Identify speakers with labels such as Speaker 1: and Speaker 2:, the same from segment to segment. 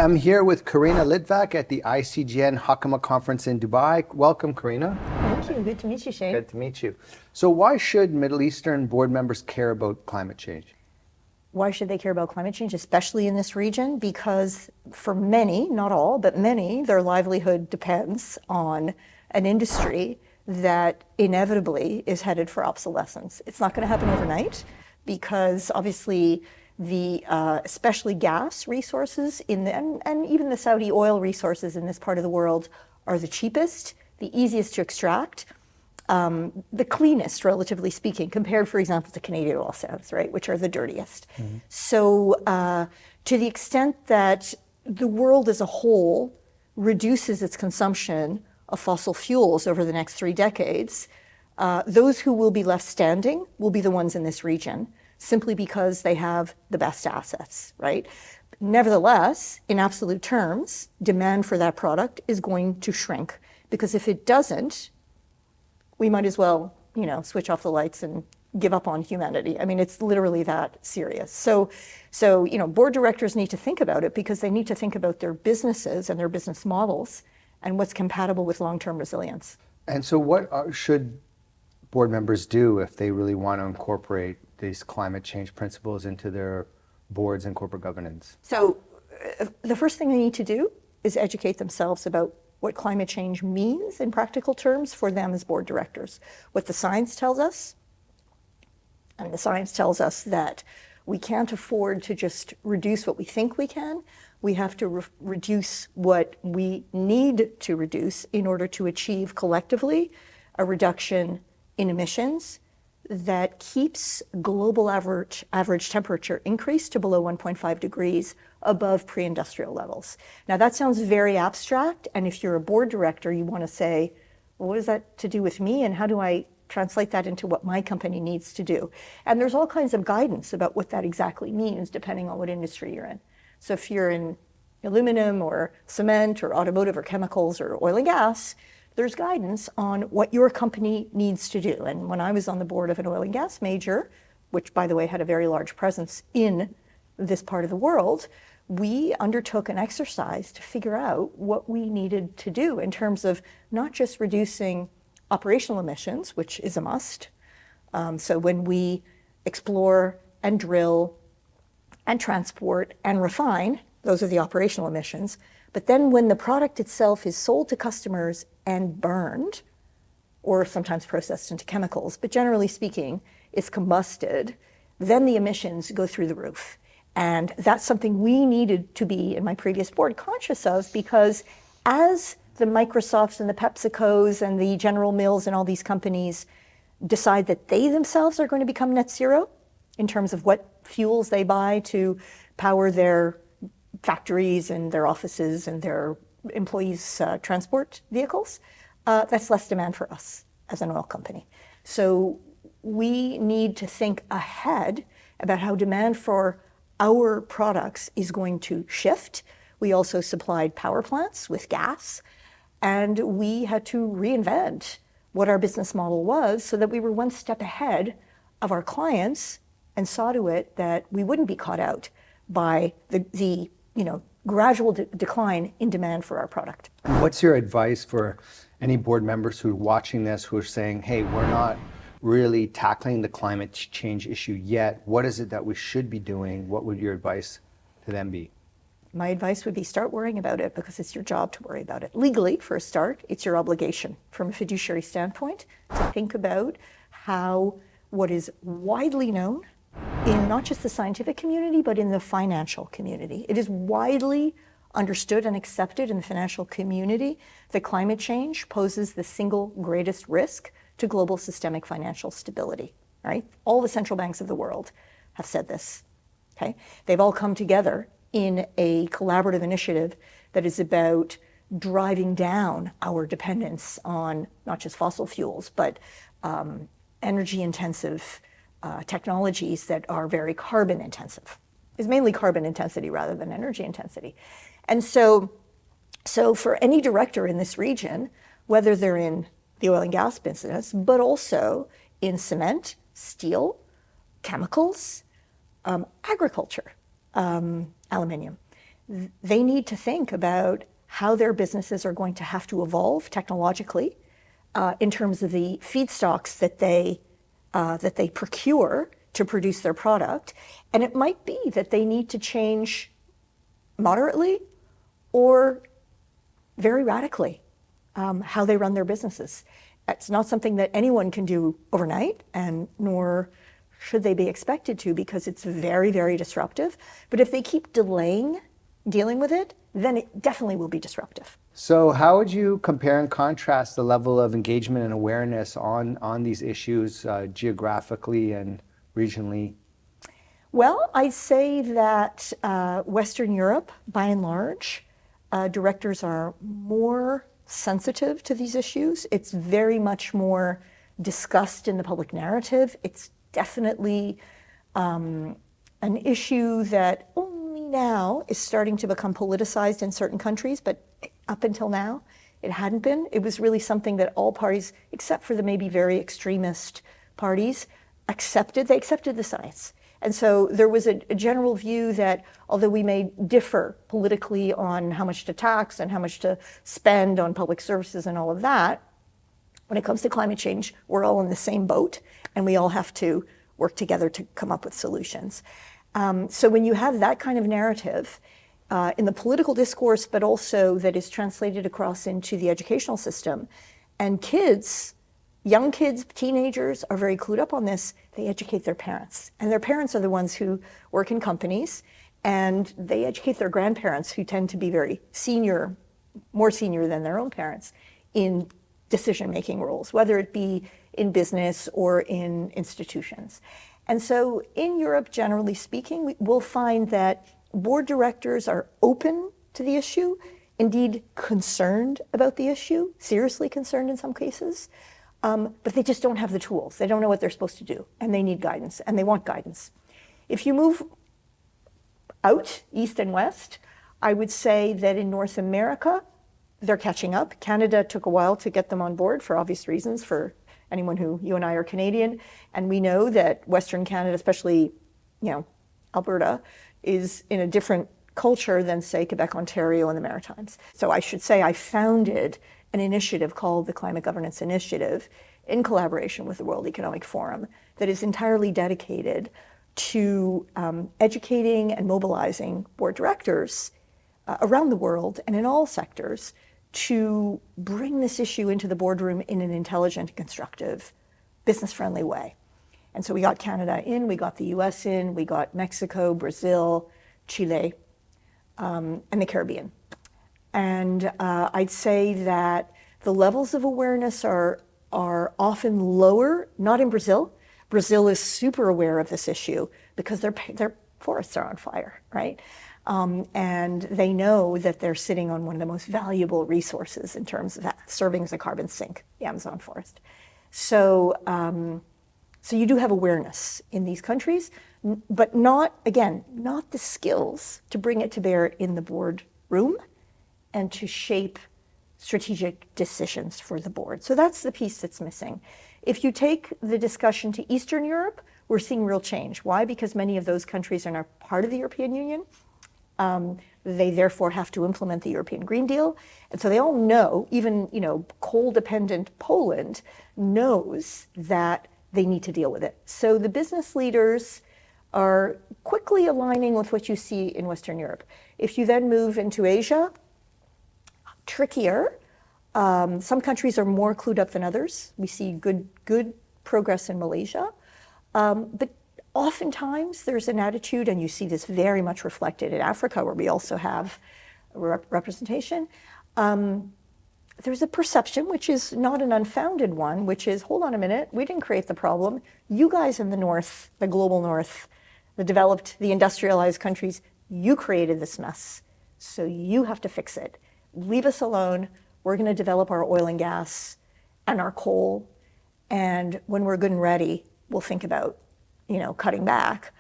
Speaker 1: I'm here with Karina Litvack at the ICGN Hakama Conference in Dubai. Welcome, Karina.
Speaker 2: Thank you. Good to meet you, Shane.
Speaker 1: Good to meet you. So why should Middle Eastern board members care about climate change?
Speaker 2: Why should they care about climate change, especially in this region? Because for many, not all, but many, their livelihood depends on an industry that inevitably is headed for obsolescence. It's not going to happen overnight because obviously the especially gas resources and even the Saudi oil resources in this part of the world are the cheapest, the easiest to extract, the cleanest, relatively speaking, compared, for example, to Canadian oil sands, right, which are the dirtiest. Mm-hmm. So to the extent that the world as a whole reduces its consumption of fossil fuels over the next 3 decades, those who will be left standing will be the ones in this region, simply because they have the best assets, right? Nevertheless, in absolute terms, demand for that product is going to shrink, because if it doesn't, we might as well, switch off the lights and give up on humanity. I mean, it's literally that serious. So, board directors need to think about it because they need to think about their businesses and their business models and what's compatible with long-term resilience.
Speaker 1: And so what should board members do if they really want to incorporate these climate change principles into their boards and corporate governance?
Speaker 2: So the first thing they need to do is educate themselves about what climate change means in practical terms for them as board directors. What the science tells us, and the science tells us that we can't afford to just reduce what we think we can. We have to reduce what we need to reduce in order to achieve collectively a reduction in emissions that keeps global average temperature increase to below 1.5 degrees above pre-industrial levels. Now that sounds very abstract, and if you're a board director, you want to say, well, what is that to do with me, and how do I translate that into what my company needs to do? And there's all kinds of guidance about what that exactly means, depending on what industry you're in. So if you're in aluminum or cement or automotive or chemicals or oil and gas, there's guidance on what your company needs to do. And when I was on the board of an oil and gas major, which by the way had a very large presence in this part of the world, we undertook an exercise to figure out what we needed to do in terms of not just reducing operational emissions, which is a must. So when we explore and drill and transport and refine, those are the operational emissions. But then when the product itself is sold to customers and burned, or sometimes processed into chemicals, but generally speaking, it's combusted, then the emissions go through the roof. And that's something we needed to be, in my previous board, conscious of, because as the Microsofts and the PepsiCos and the General Mills and all these companies decide that they themselves are going to become net zero in terms of what fuels they buy to power their factories and their offices and their employees' transport vehicles, that's less demand for us as an oil company. So we need to think ahead about how demand for our products is going to shift. We also supplied power plants with gas, and we had to reinvent what our business model was so that we were one step ahead of our clients and saw to it that we wouldn't be caught out by the gradual decline in demand for our product.
Speaker 1: What's your advice for any board members who are watching this, who are saying, hey, we're not really tackling the climate change issue yet. What is it that we should be doing? What would your advice to them be?
Speaker 2: My advice would be start worrying about it, because it's your job to worry about it. Legally, for a start, it's your obligation from a fiduciary standpoint to think about how what is widely known in not just the scientific community, but in the financial community. It is widely understood and accepted in the financial community that climate change poses the single greatest risk to global systemic financial stability, right? All the central banks of the world have said this, okay? They've all come together in a collaborative initiative that is about driving down our dependence on not just fossil fuels, but energy-intensive technologies that are very carbon intensive. It's mainly carbon intensity rather than energy intensity. And so for any director in this region, whether they're in the oil and gas business, but also in cement, steel, chemicals, agriculture, aluminium, they need to think about how their businesses are going to have to evolve technologically in terms of the feedstocks that they procure to produce their product. And it might be that they need to change moderately or very radically how they run their businesses. It's not something that anyone can do overnight, and nor should they be expected to, because it's very, very disruptive. But if they keep delaying dealing with it, then it definitely will be disruptive.
Speaker 1: So how would you compare and contrast the level of engagement and awareness on these issues geographically and regionally?
Speaker 2: Well, I'd say that Western Europe, by and large, directors are more sensitive to these issues. It's very much more discussed in the public narrative. It's definitely an issue that only now is starting to become politicized in certain countries, but up until now, it hadn't been. It was really something that all parties, except for the maybe very extremist parties, accepted. They accepted the science. And so there was a general view that although we may differ politically on how much to tax and how much to spend on public services and all of that, when it comes to climate change, we're all in the same boat, and we all have to work together to come up with solutions. So when you have that kind of narrative in the political discourse, but also that is translated across into the educational system, and kids, young kids, teenagers are very clued up on this, they educate their parents. And their parents are the ones who work in companies, and they educate their grandparents, who tend to be very senior, more senior than their own parents, in decision-making roles, whether it be in business or in institutions. And so in Europe, generally speaking, we'll find that board directors are open to the issue, indeed concerned about the issue, seriously concerned in some cases, but they just don't have the tools. They don't know what they're supposed to do, and they need guidance, and they want guidance. If you move out, east and west, I would say that in North America, they're catching up. Canada took a while to get them on board for obvious reasons, for anyone who, you and I are Canadian, and we know that Western Canada, especially, Alberta, is in a different culture than, say, Quebec, Ontario, and the Maritimes. So I should say I founded an initiative called the Climate Governance Initiative in collaboration with the World Economic Forum that is entirely dedicated to educating and mobilizing board directors around the world and in all sectors to bring this issue into the boardroom in an intelligent, constructive, business-friendly way. And so we got Canada in, we got the US in, we got Mexico, Brazil, Chile, and the Caribbean. And I'd say that the levels of awareness are often lower, not in Brazil. Brazil is super aware of this issue because their forests are on fire, right? And they know that they're sitting on one of the most valuable resources in terms of that, serving as a carbon sink, the Amazon forest. So you do have awareness in these countries, but not the skills to bring it to bear in the boardroom and to shape strategic decisions for the board. So that's the piece that's missing. If you take the discussion to Eastern Europe, we're seeing real change. Why? Because many of those countries are now part of the European Union. They therefore have to implement the European Green Deal. And so they all know, even coal-dependent Poland knows that they need to deal with it. So the business leaders are quickly aligning with what you see in Western Europe. If you then move into Asia, trickier. Some countries are more clued up than others. We see good progress in Malaysia. But oftentimes there's an attitude, and you see this very much reflected in Africa, where we also have representation. There's a perception, which is not an unfounded one, which is, hold on a minute, we didn't create the problem. You guys in the North, the global North, the developed, the industrialized countries, you created this mess. So you have to fix it. Leave us alone. We're going to develop our oil and gas and our coal. And when we're good and ready, we'll think about, cutting back.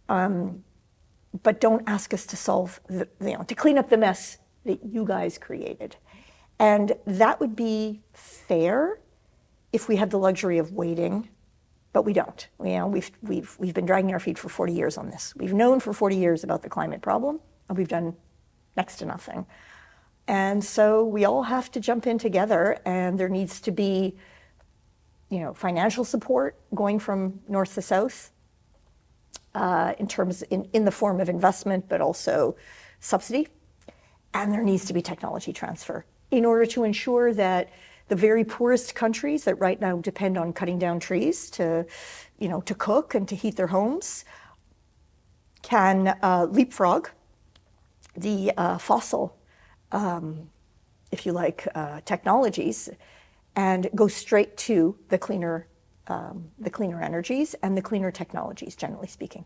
Speaker 2: But don't ask us to solve, to clean up the mess that you guys created. And that would be fair if we had the luxury of waiting, but we don't. We've been dragging our feet for 40 years on this. We've known for 40 years about the climate problem, and we've done next to nothing. And so we all have to jump in together, and there needs to be, financial support going from north to south, in the form of investment, but also subsidy. And there needs to be technology transfer in order to ensure that the very poorest countries that right now depend on cutting down trees to cook and to heat their homes can leapfrog the fossil, if you like, technologies, and go straight to the cleaner energies and the cleaner technologies, generally speaking.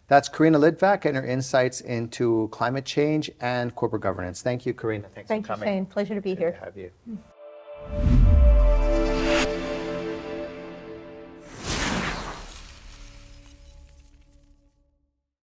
Speaker 1: That's Karina Litvack and her insights into climate change and corporate governance. Thank you, Karina. Thanks for coming.
Speaker 2: Thank you, Shane. Pleasure to be here.
Speaker 1: Good to have you.